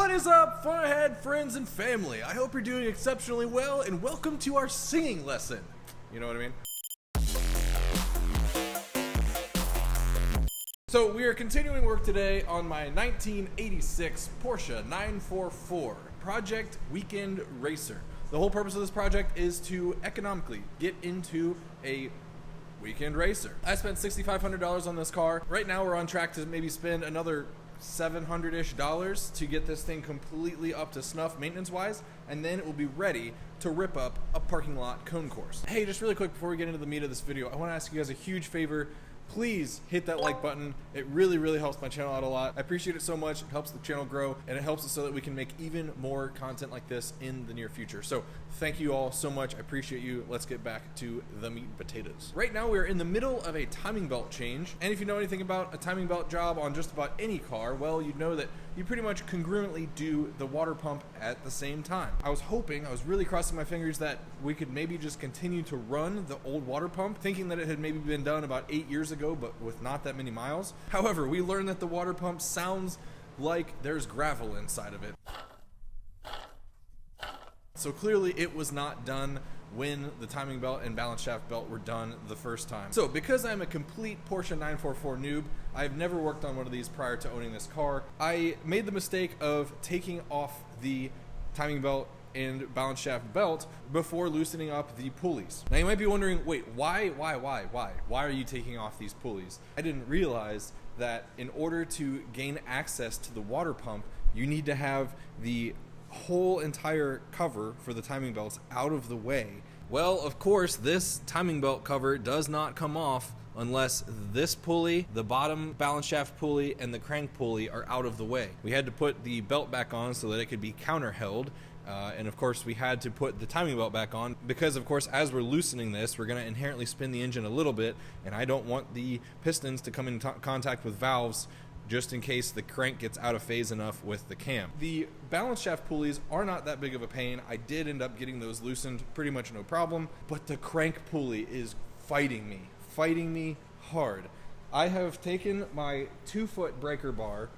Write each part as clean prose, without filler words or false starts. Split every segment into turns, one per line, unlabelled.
What is up, FunAhead friends and family? I hope you're doing exceptionally well, and welcome to our singing lesson. You know what I mean? So we are continuing work today on my 1986 Porsche 944 Project Weekend Racer. The whole purpose of this project is to economically get into a weekend racer. I spent $6,500 on this car. Right now we're on track to maybe spend another $700-ish to get this thing completely up to snuff maintenance-wise, and then it will be ready to rip up a parking lot cone course. Hey, just really quick before we get into the meat of this video, I want to ask you guys a huge favor. Please hit that like button. It really helps my channel out a lot. I appreciate it so much. It helps the channel grow, and it helps us so that we can make even more content like this in the near future. So thank you all so much. I appreciate you. Let's get back to the meat and potatoes. Right now we are in the middle of a timing belt change, and if you know anything about a timing belt job on just about any car, well, you know that you pretty much congruently do the water pump at the same time. I was really crossing my fingers that we could maybe just continue to run the old water pump, thinking that it had maybe been done about 8 years ago, but with not that many miles. However, we learned that the water pump sounds like there's gravel inside of it. So clearly it was not done when the timing belt and balance shaft belt were done the first time. So because I'm a complete Porsche 944 noob, I've never worked on one of these prior to owning this car. I made the mistake of taking off the timing belt and balance shaft belt before loosening up the pulleys. Now you might be wondering, wait, why are you taking off these pulleys? I didn't realize that in order to gain access to the water pump, you need to have the whole entire cover for the timing belts out of the way. Well, of course, this timing belt cover does not come off unless this pulley, the bottom balance shaft pulley, and the crank pulley are out of the way. We had to put the belt back on so that it could be counter held. And of course we had to put the timing belt back on because, of course, as we're loosening this, we're going to inherently spin the engine a little bit, and I don't want the pistons to come in contact with valves just in case the crank gets out of phase enough with the cam. The balance shaft pulleys are not that big of a pain. I did end up getting those loosened pretty much no problem, but the crank pulley is fighting me hard. I have taken my 2-foot breaker bar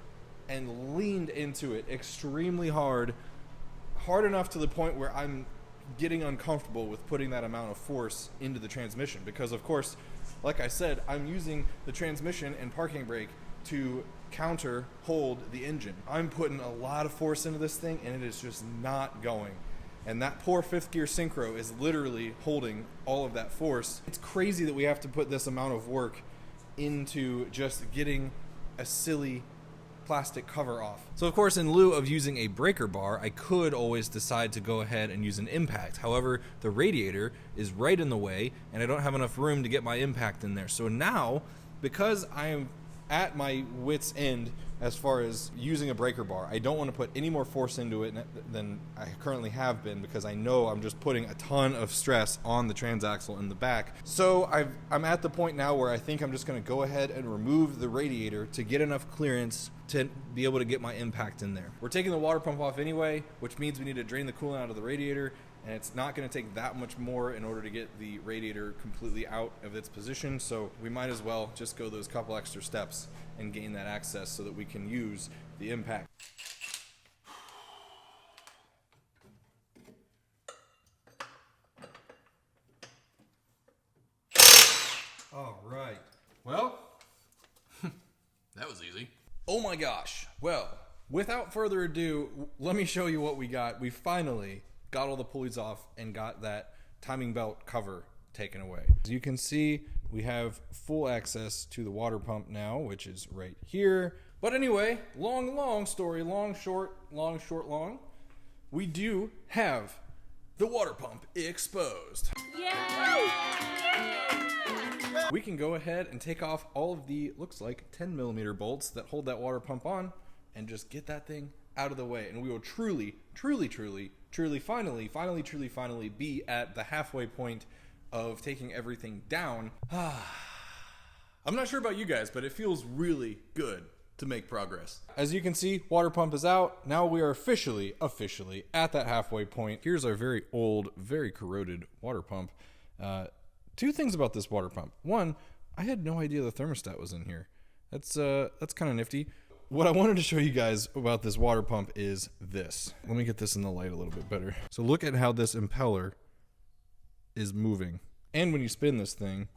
and leaned into it extremely hard enough to the point where I'm getting uncomfortable with putting that amount of force into the transmission because, of course, like I said, I'm using the transmission and parking brake to counter hold the engine. I'm putting a lot of force into this thing and it is just not going. And that poor 5th gear synchro is literally holding all of that force. It's crazy that we have to put this amount of work into just getting a silly plastic cover off. So of course, in lieu of using a breaker bar, I could always decide to go ahead and use an impact. However, the radiator is right in the way and I don't have enough room to get my impact in there. So now, because I am at my wit's end as far as using a breaker bar, I don't want to put any more force into it than I currently have been because I know I'm just putting a ton of stress on the transaxle in the back. So I'm at the point now where I think I'm just going to go ahead and remove the radiator to get enough clearance to be able to get my impact in there. We're taking the water pump off anyway, which means we need to drain the coolant out of the radiator, and it's not going to take that much more in order to get the radiator completely out of its position, so we might as well just go those couple extra steps and gain that access so that we can use the impact. All right. Well, that was easy. Oh my gosh. Well, without further ado, let me show you what we got. We finally got all the pulleys off and got that timing belt cover taken away. As you can see, we have full access to the water pump now, which is right here. But anyway, long story, long, short, long. We do have the water pump exposed. Yay! We can go ahead and take off all of the, looks like 10mm bolts that hold that water pump on and just get that thing out of the way. And we will truly, finally be at the halfway point of taking everything down. I'm not sure about you guys, but it feels really good to make progress. As you can see, water pump is out. Now we are officially at that halfway point. Here's our very old, very corroded water pump. Two things about this water pump. One, I had no idea the thermostat was in here. That's kind of nifty. what I wanted to show you guys about this water pump is this. Let me get this in the light a little bit better. So look at how this impeller is moving. And when you spin this thing,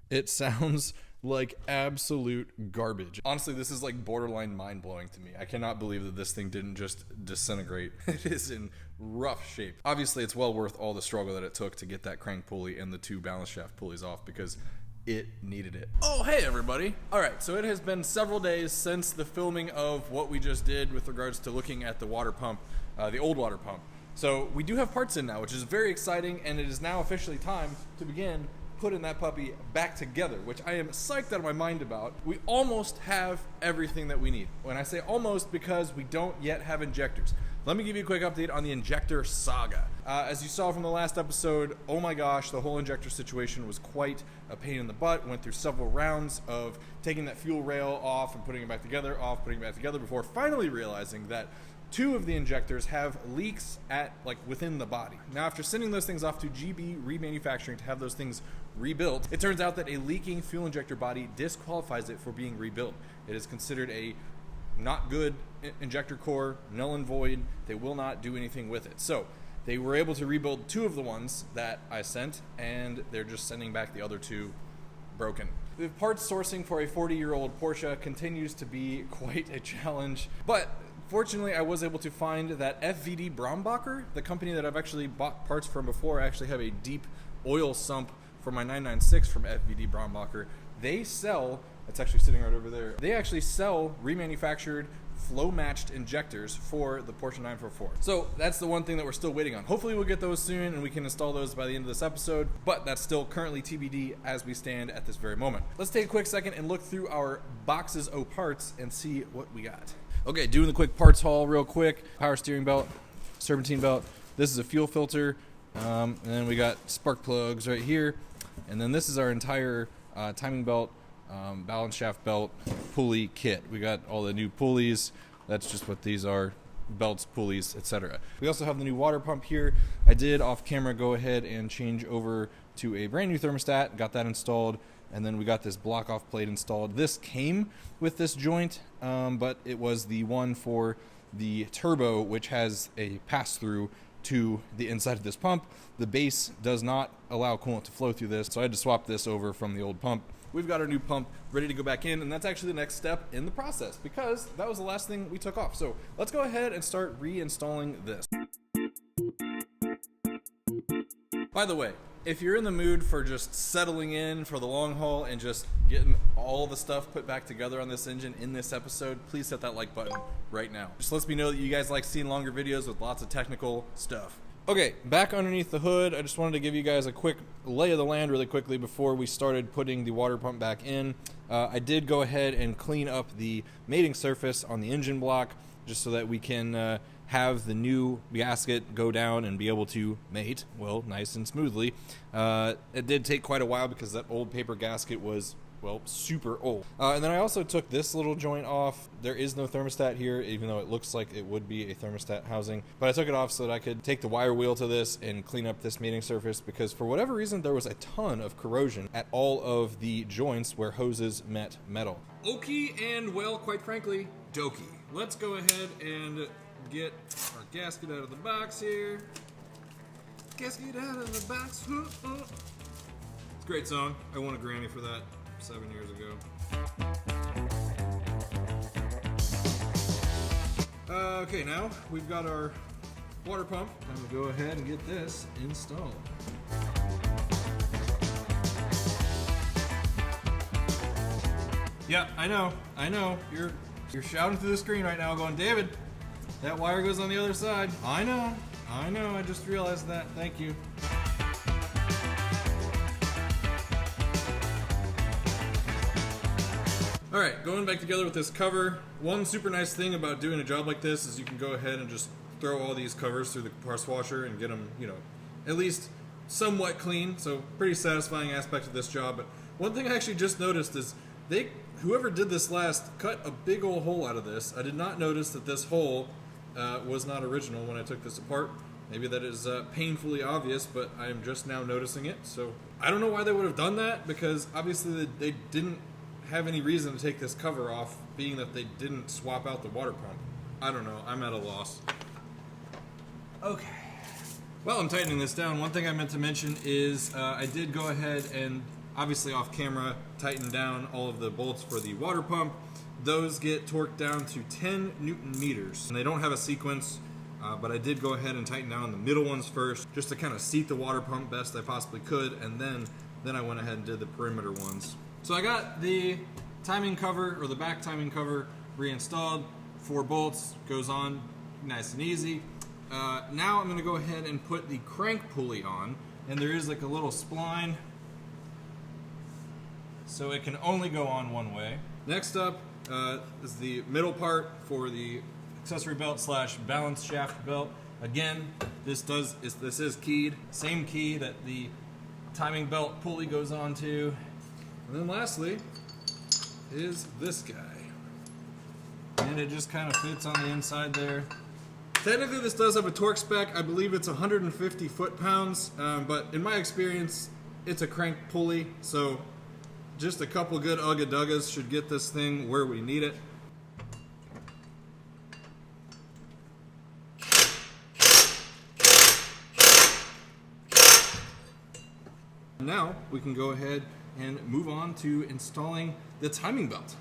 it sounds like absolute garbage. Honestly, this is like borderline mind-blowing to me. I cannot believe that this thing didn't just disintegrate. It is in rough shape. Obviously, it's well worth all the struggle that it took to get that crank pulley and the 2 balance shaft pulleys off, because it needed it. Oh, hey everybody. All right, so it has been several days since the filming of what we just did with regards to looking at the water pump, the old water pump. So we do have parts in now, which is very exciting, and it is now officially time to begin putting that puppy back together, which I am psyched out of my mind about. We almost have everything that we need. When I say almost, because we don't yet have injectors. Let me give you a quick update on the injector saga. As you saw from the last episode, oh my gosh, the whole injector situation was quite a pain in the butt. Went through several rounds of taking that fuel rail off and putting it back together, putting it back together, before finally realizing that 2 of the injectors have leaks at within the body. Now, after sending those things off to GB Remanufacturing to have those things rebuilt, it turns out that a leaking fuel injector body disqualifies it for being rebuilt. It is considered a not good injector core, null and void. They will not do anything with it. So they were able to rebuild 2 of the ones that I sent, and they're just sending back the other 2 broken. The parts sourcing for a 40-year-old Porsche continues to be quite a challenge, but fortunately, I was able to find that FVD Brombacher, the company that I've actually bought parts from before. I actually have a deep oil sump for my 996 from FVD Brombacher. They sell, it's actually sitting right over there, they actually sell remanufactured flow-matched injectors for the Porsche 944. So that's the one thing that we're still waiting on. Hopefully we'll get those soon and we can install those by the end of this episode, but that's still currently TBD as we stand at this very moment. Let's take a quick second and look through our boxes of parts and see what we got. Okay, doing the quick parts haul real quick. Power steering belt, serpentine belt. This is a fuel filter. And then we got spark plugs right here. And then this is our entire timing belt, balance shaft belt, pulley kit. We got all the new pulleys. That's just what these are. Belts, pulleys, etc. We also have the new water pump here. I did off camera go ahead and change over to a brand new thermostat. Got that installed. And then we got this block off plate installed. This came with this joint, but it was the one for the turbo, which has a pass through to the inside of this pump. The base does not allow coolant to flow through this, so I had to swap this over from the old pump. We've got our new pump ready to go back in, and that's actually the next step in the process, because that was the last thing we took off. So let's go ahead and start reinstalling this. By the way, if you're in the mood for just settling in for the long haul and just getting all the stuff put back together on this engine in this episode, please hit that like button right now. Just lets me know that you guys like seeing longer videos with lots of technical stuff. Okay, back underneath the hood, I just wanted to give you guys a quick lay of the land really quickly before we started putting the water pump back in. I did go ahead and clean up the mating surface on the engine block just so that we can have the new gasket go down and be able to mate, well, nice and smoothly. It did take quite a while because that old paper gasket was, well, super old. And then I also took this little joint off. There is no thermostat here, even though it looks like it would be a thermostat housing. But I took it off so that I could take the wire wheel to this and clean up this mating surface, because for whatever reason, there was a ton of corrosion at all of the joints where hoses met metal. Okie and, well, quite frankly, dokie. Let's go ahead and get our gasket out of the box here. Gasket out of the box. It's a great song. I won a Grammy for that 7 years ago. Okay, now we've got our water pump. I'm gonna go ahead and get this installed. Yeah, I know. You're shouting through the screen right now going, David, that wire goes on the other side. I know, I just realized that. Thank you. Alright, going back together with this cover. One super nice thing about doing a job like this is you can go ahead and just throw all these covers through the parts washer and get them, at least somewhat clean. So pretty satisfying aspect of this job. But one thing I actually just noticed is whoever did this last cut a big old hole out of this. I did not notice that this hole was not original when I took this apart. Maybe that is painfully obvious, but I'm just now noticing it. So I don't know why they would have done that, because obviously they didn't have any reason to take this cover off, being that they didn't swap out the water pump. I don't know, I'm at a loss. Okay. While I'm tightening this down, one thing I meant to mention is I did go ahead and, obviously off camera, tighten down all of the bolts for the water pump. Those get torqued down to 10 Newton meters, and they don't have a sequence, but I did go ahead and tighten down the middle ones first, just to kind of seat the water pump best I possibly could, and then I went ahead and did the perimeter ones. So I got the timing cover, or the back timing cover, reinstalled. 4 bolts, goes on nice and easy. Now I'm going to go ahead and put the crank pulley on, and there is like a little spline, so it can only go on one way. Next up is the middle part for the accessory belt slash balance shaft belt. Again, this is keyed, same key that the timing belt pulley goes on to. And then lastly is this guy. And it just kind of fits on the inside there. Technically this does have a torque spec. I believe it's 150 foot-pounds, but in my experience, it's a crank pulley, so just a couple good ugga-duggas should get this thing where we need it. Now we can go ahead and move on to installing the timing belt.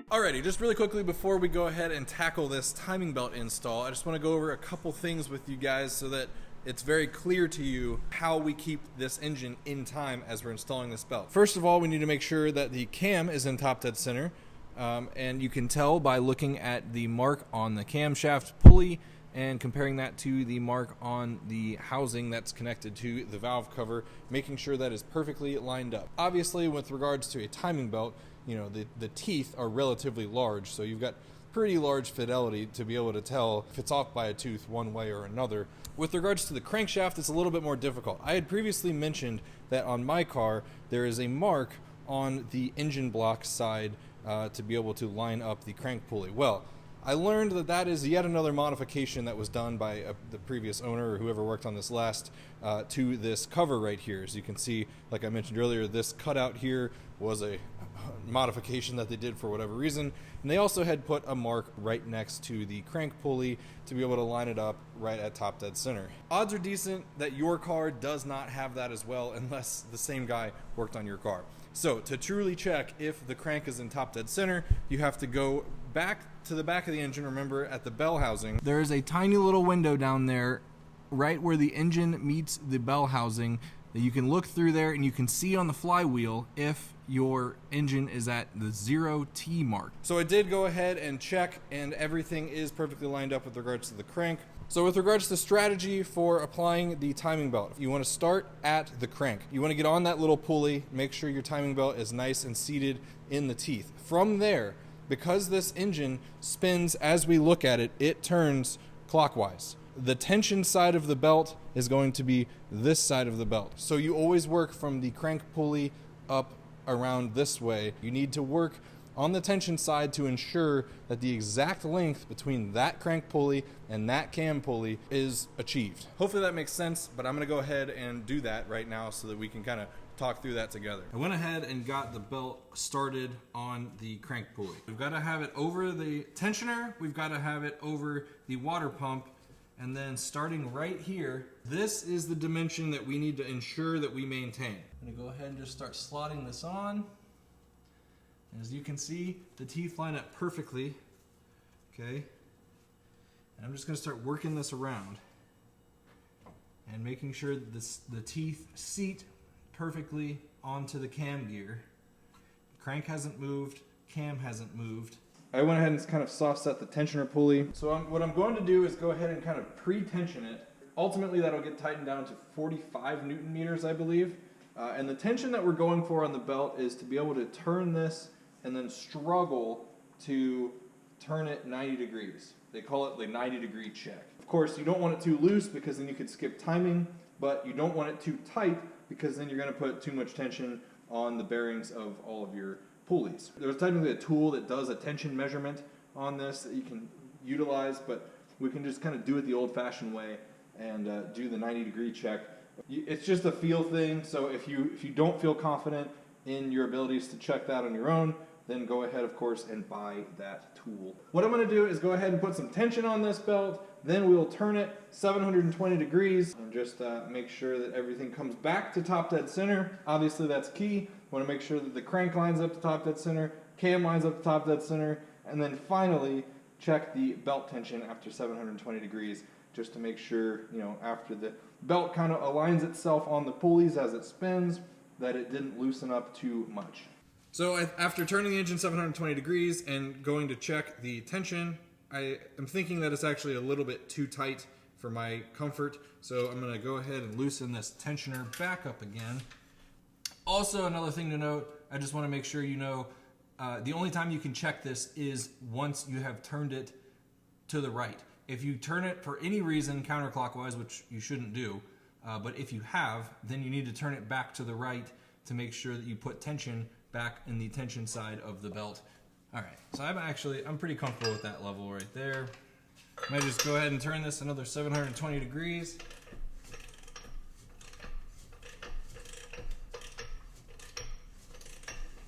Alrighty, just really quickly before we go ahead and tackle this timing belt install, I just want to go over a couple things with you guys so that it's very clear to you how we keep this engine in time as we're installing this belt. First of all, we need to make sure that the cam is in top dead center, and you can tell by looking at the mark on the camshaft pulley and comparing that to the mark on the housing that's connected to the valve cover, making sure that is perfectly lined up. Obviously, with regards to a timing belt, you know, the teeth are relatively large, so you've got pretty large fidelity to be able to tell if it's off by a tooth one way or another. With regards to the crankshaft, it's a little bit more difficult. I had previously mentioned that on my car there is a mark on the engine block side to be able to line up the crank pulley. Well, I learned that that is yet another modification that was done by the previous owner or whoever worked on this last to this cover right here. As you can see, like I mentioned earlier, this cutout here was a modification that they did for whatever reason, and they also had put a mark right next to the crank pulley to be able to line it up right at top dead center. Odds are decent that your car does not have that as well, unless the same guy worked on your car. So to truly check if the crank is in top dead center, you have to go back to the back of the engine. Remember, at the bell housing, there is a tiny little window down there right where the engine meets the bell housing that you can look through there, and you can see on the flywheel if your engine is at the 0T mark. So I did go ahead and check, and everything is perfectly lined up with regards to the crank. So with regards to strategy for applying the timing belt, you want to start at the crank. You want to get on that little pulley, make sure your timing belt is nice and seated in the teeth. From there, because this engine spins as we look at it, it turns clockwise. The tension side of the belt is going to be this side of the belt. So you always work from the crank pulley up around this way. You need to work on the tension side to ensure that the exact length between that crank pulley and that cam pulley is achieved. Hopefully that makes sense, but I'm going to go ahead and do that right now so that we can kind of talk through that together. I went ahead and got the belt started on the crank pulley. We've got to have it over the tensioner, we've got to have it over the water pump, and then starting right here, this is the dimension that we need to ensure that we maintain. I'm going to go ahead and just start slotting this on. As you can see, the teeth line up perfectly, okay? And I'm just going to start working this around and making sure that the teeth seat perfectly onto the cam gear. The crank hasn't moved, cam hasn't moved. I went ahead and kind of soft set the tensioner pulley. So what I'm going to do is go ahead and kind of pre-tension it. Ultimately that'll get tightened down to 45 Newton meters, I believe. And the tension that we're going for on the belt is to be able to turn this and then struggle to turn it 90 degrees. They call it the 90-degree check. Of course, you don't want it too loose because then you could skip timing, but you don't want it too tight because then you're going to put too much tension on the bearings of all of your pulleys. There's technically a tool that does a tension measurement on this that you can utilize, but we can just kind of do it the old-fashioned way and do the 90-degree check. It's just a feel thing, so if you don't feel confident in your abilities to check that on your own, then go ahead, of course, and buy that tool. What I'm going to do is go ahead and put some tension on this belt, then we'll turn it 720 degrees and just make sure that everything comes back to top dead center. Obviously that's key. Want to make sure that the crank lines up to top dead center, cam lines up to top dead center, and then finally check the belt tension after 720 degrees just to make sure, you know, after the belt kind of aligns itself on the pulleys as it spins, that it didn't loosen up too much. So after turning the engine 720 degrees and going to check the tension, I am thinking that it's actually a little bit too tight for my comfort. So I'm going to go ahead and loosen this tensioner back up again. Also, another thing to note, I just want to make sure you know, the only time you can check this is once you have turned it to the right. If you turn it for any reason counterclockwise, which you shouldn't do, but if you have, then you need to turn it back to the right to make sure that you put tension back in the tension side of the belt. All right, so I'm pretty comfortable with that level right there. I might just go ahead and turn this another 720 degrees.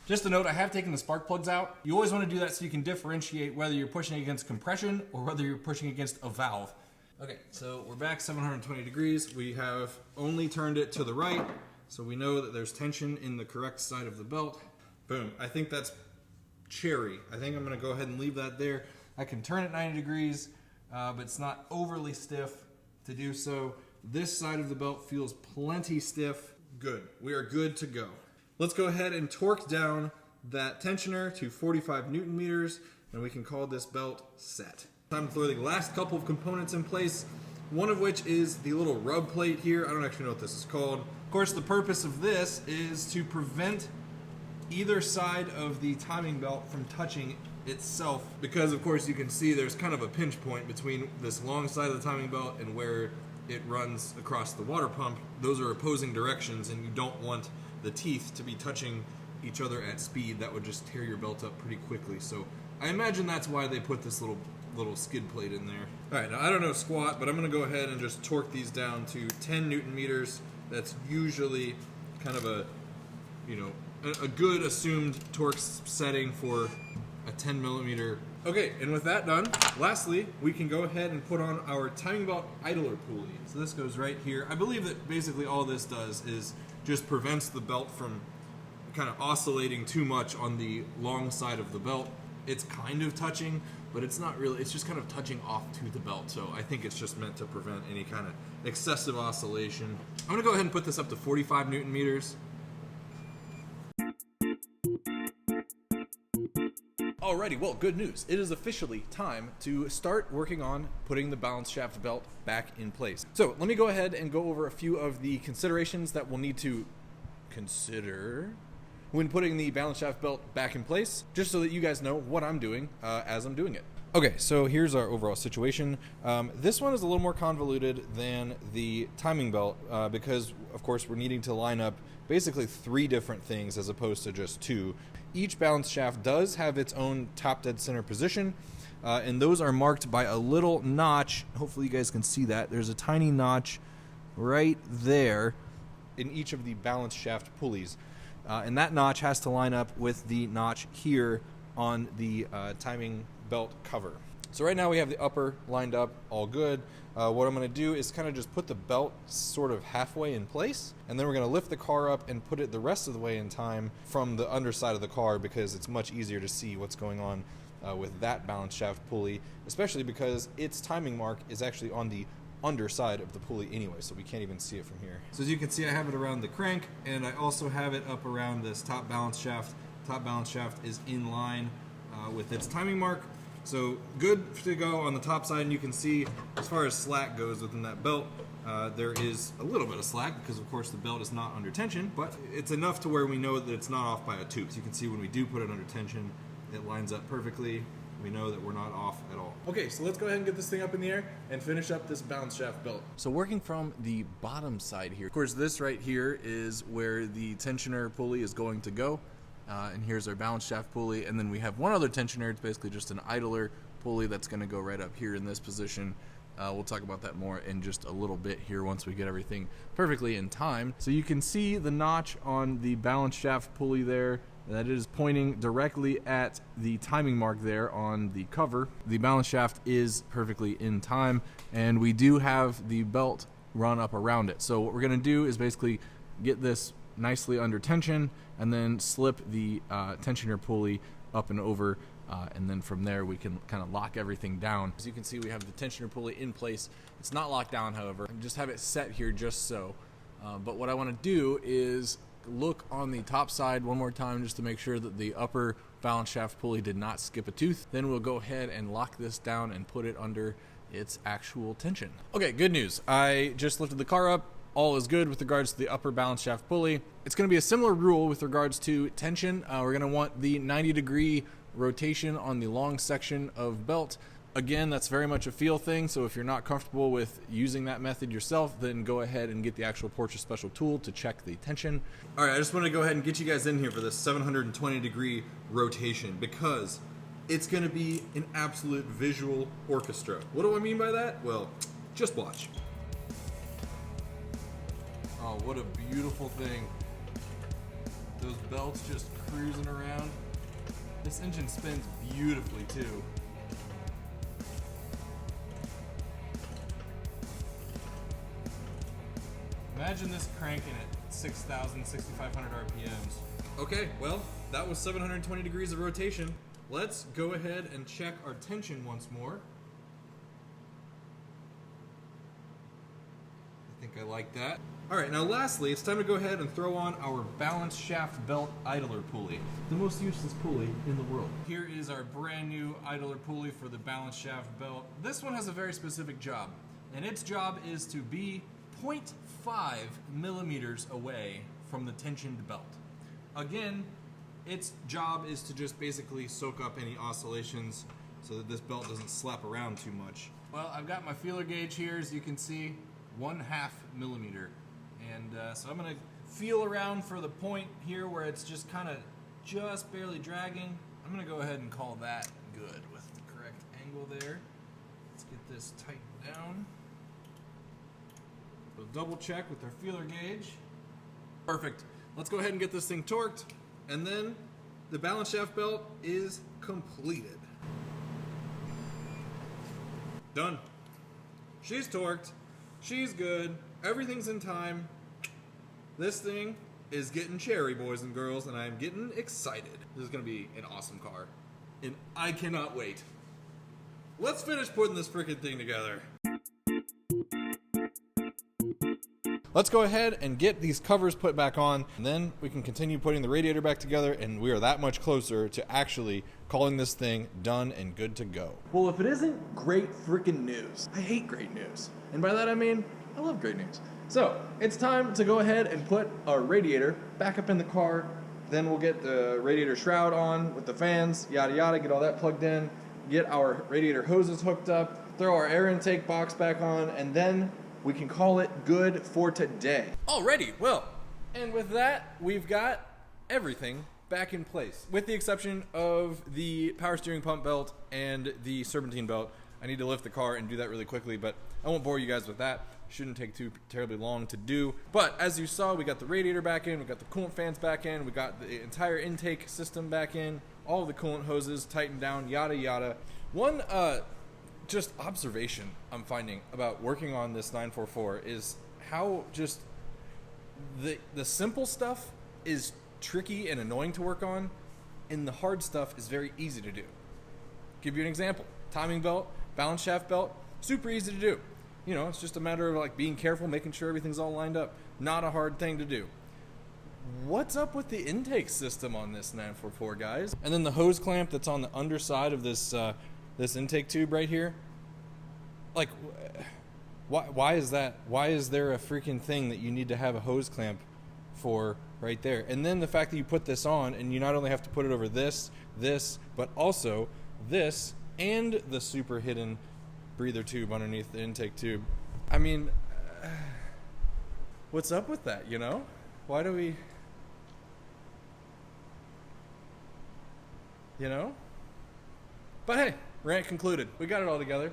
Just a note, I have taken the spark plugs out. You always want to do that so you can differentiate whether you're pushing against compression or whether you're pushing against a valve. Okay, so we're back 720 degrees. We have only turned it to the right, so we know that there's tension in the correct side of the belt. Boom, I think that's cherry. I think I'm gonna go ahead and leave that there. I can turn it 90 degrees, but it's not overly stiff to do so. This side of the belt feels plenty stiff. Good, we are good to go. Let's go ahead and torque down that tensioner to 45 Newton meters, and we can call this belt set. Time to throw the last couple of components in place, one of which is the little rub plate here. I don't actually know what this is called. Of course, the purpose of this is to prevent either side of the timing belt from touching itself, because of course you can see there's kind of a pinch point between this long side of the timing belt and where it runs across the water pump. Those are opposing directions, and you don't want the teeth to be touching each other at speed. That would just tear your belt up pretty quickly. So I imagine that's why they put this little skid plate in there. All right, now I don't know squat, but I'm gonna go ahead and just torque these down to 10 Newton meters. That's usually kind of a, you know, a good assumed torque setting for a 10 millimeter. Okay, and with that done, lastly, we can go ahead and put on our timing belt idler pulley. So this goes right here. I believe that basically all this does is just prevents the belt from kind of oscillating too much on the long side of the belt. It's kind of touching, but it's not really, it's just kind of touching off to the belt. So I think it's just meant to prevent any kind of excessive oscillation. I'm gonna go ahead and put this up to 45 Newton meters. Alrighty, well, good news. It is officially time to start working on putting the balance shaft belt back in place. So let me go ahead and go over a few of the considerations that we'll need to consider when putting the balance shaft belt back in place, just so that you guys know what I'm doing as I'm doing it. Okay, so here's our overall situation. This one is a little more convoluted than the timing belt because, of course, we're needing to line up basically 3 different things as opposed to just 2. Each balance shaft does have its own top dead center position, and those are marked by a little notch. Hopefully you guys can see that. There's a tiny notch right there in each of the balance shaft pulleys. And that notch has to line up with the notch here on the timing belt cover. So right now we have the upper lined up, all good. What I'm going to do is kind of just put the belt sort of halfway in place, and then we're going to lift the car up and put it the rest of the way in time from the underside of the car, because it's much easier to see what's going on with that balance shaft pulley, especially because its timing mark is actually on the underside of the pulley anyway, so we can't even see it from here. So as you can see, I have it around the crank, and I also have it up around this top balance shaft. Top balance shaft is in line with its timing mark. So good to go on the top side, and you can see as far as slack goes within that belt, there is a little bit of slack because of course the belt is not under tension, but it's enough to where we know that it's not off by a tooth. So you can see when we do put it under tension, it lines up perfectly. We know that we're not off at all. Okay, so let's go ahead and get this thing up in the air and finish up this balance shaft belt. So working from the bottom side here, of course this right here is where the tensioner pulley is going to go. And here's our balance shaft pulley, and then we have one other tensioner. It's basically just an idler pulley that's going to go right up here in this position. We'll talk about that more in just a little bit here once we get everything perfectly in time. So you can see the notch on the balance shaft pulley there. That is pointing directly at the timing mark there on the cover. The balance shaft is perfectly in time, and we do have the belt run up around it. So what we're going to do is basically get this nicely under tension and then slip the tensioner pulley up and over, and then from there we can kind of lock everything down. As you can see, we have the tensioner pulley in place. It's not locked down, however. I just have it set here just so. But what I want to do is look on the top side one more time just to make sure that the upper balance shaft pulley did not skip a tooth. Then we'll go ahead and lock this down and put it under its actual tension. Okay, good news. I just lifted the car up. All is good with regards to the upper balance shaft pulley. It's going to be a similar rule with regards to tension. We're going to want the 90-degree rotation on the long section of belt. Again, that's very much a feel thing, so if you're not comfortable with using that method yourself, then go ahead and get the actual Porsche special tool to check the tension. All right, I just want to go ahead and get you guys in here for this 720-degree rotation because it's going to be an absolute visual orchestra. What do I mean by that? Well, just watch. Oh, what a beautiful thing. Those belts just cruising around. This engine spins beautifully too. Imagine this cranking at 6,000, 6,500 RPMs. Okay, well, that was 720 degrees of rotation. Let's go ahead and check our tension once more. I think I like that. All right, now lastly, it's time to go ahead and throw on our balance shaft belt idler pulley, the most useless pulley in the world. Here is our brand new idler pulley for the balance shaft belt. This one has a very specific job, and its job is to be 0.5 millimeters away from the tensioned belt. Again, its job is to just basically soak up any oscillations so that this belt doesn't slap around too much. Well, I've got my feeler gauge here, as you can see, 1/2 millimeter. And so I'm going to feel around for the point here where it's just kind of just barely dragging. I'm going to go ahead and call that good with the correct angle there. Let's get this tightened down. We'll double check with our feeler gauge. Perfect. Let's go ahead and get this thing torqued, and then the balance shaft belt is completed. Done. She's torqued. She's good. Everything's in time. This thing is getting cherry, boys and girls, and I'm getting excited. This is going to be an awesome car, and I cannot wait. Let's finish putting this freaking thing together. Let's go ahead and get these covers put back on, and then we can continue putting the radiator back together, and we are that much closer to actually calling this thing done and good to go. Well, if it isn't great freaking news, I hate great news. And by that I mean, I love great news. So, it's time to go ahead and put our radiator back up in the car. Then we'll get the radiator shroud on with the fans, yada yada, get all that plugged in, get our radiator hoses hooked up, throw our air intake box back on, and then we can call it good for today. Alrighty, well, and with that, we've got everything back in place, with the exception of the power steering pump belt and the serpentine belt. I need to lift the car and do that really quickly, but I won't bore you guys with that. Shouldn't take too terribly long to do. But as you saw, we got the radiator back in, we got the coolant fans back in, we got the entire intake system back in, all of the coolant hoses tightened down, yada yada. One just observation I'm finding about working on this 944 is how just the simple stuff is tricky and annoying to work on, and the hard stuff is very easy to do. Give you an example. Timing belt, balance shaft belt, super easy to do. You know, it's just a matter of like being careful, making sure everything's all lined up. Not a hard thing to do. What's up with the intake system on this 944, guys? And then the hose clamp that's on the underside of this this intake tube right here. Like, why is that? Why is there a freaking thing that you need to have a hose clamp for right there? And then the fact that you put this on, and you not only have to put it over this, but also this and the super hidden breather tube underneath the intake tube. I mean, what's up with that, you know? Why do we, you know? But hey, rant concluded. We got it all together.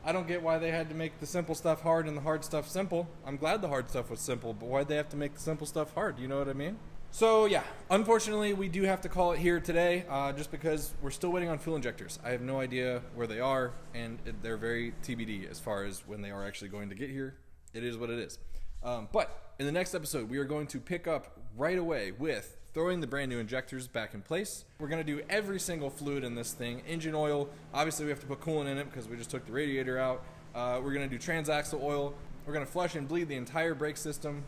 I don't get why they had to make the simple stuff hard and the hard stuff simple. I'm glad the hard stuff was simple, but why'd they have to make the simple stuff hard? You know what I mean? So yeah, unfortunately we do have to call it here today, just because we're still waiting on fuel injectors. I have no idea where they are, and they're very TBD as far as when they are actually going to get here. It is what it is. But in the next episode, we are going to pick up right away with throwing the brand new injectors back in place. We're going to do every single fluid in this thing. Engine oil, obviously we have to put coolant in it because we just took the radiator out. We're going to do transaxle oil. We're going to flush and bleed the entire brake system.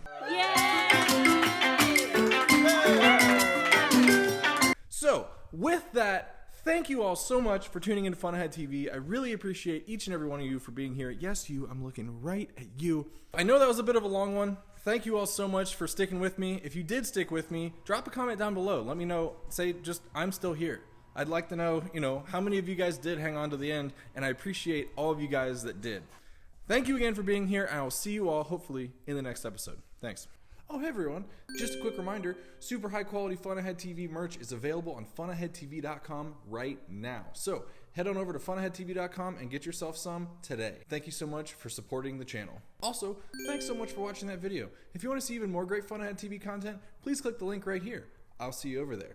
So with that, thank you all so much for tuning into FunAhead TV. I really appreciate each and every one of you for being here. Yes, you, I'm looking right at you. I know that was a bit of a long one. Thank you all so much for sticking with me. If you did stick with me, drop a comment down below. Let me know, say just, I'm still here. I'd like to know, how many of you guys did hang on to the end, and I appreciate all of you guys that did. Thank you again for being here, and I will see you all hopefully in the next episode. Thanks. Oh, hey everyone. Just a quick reminder, super high quality FunAhead TV merch is available on FunAheadTV.com right now. So head on over to FunAheadTV.com and get yourself some today. Thank you so much for supporting the channel. Also, thanks so much for watching that video. If you want to see even more great FunAhead TV content, please click the link right here. I'll see you over there.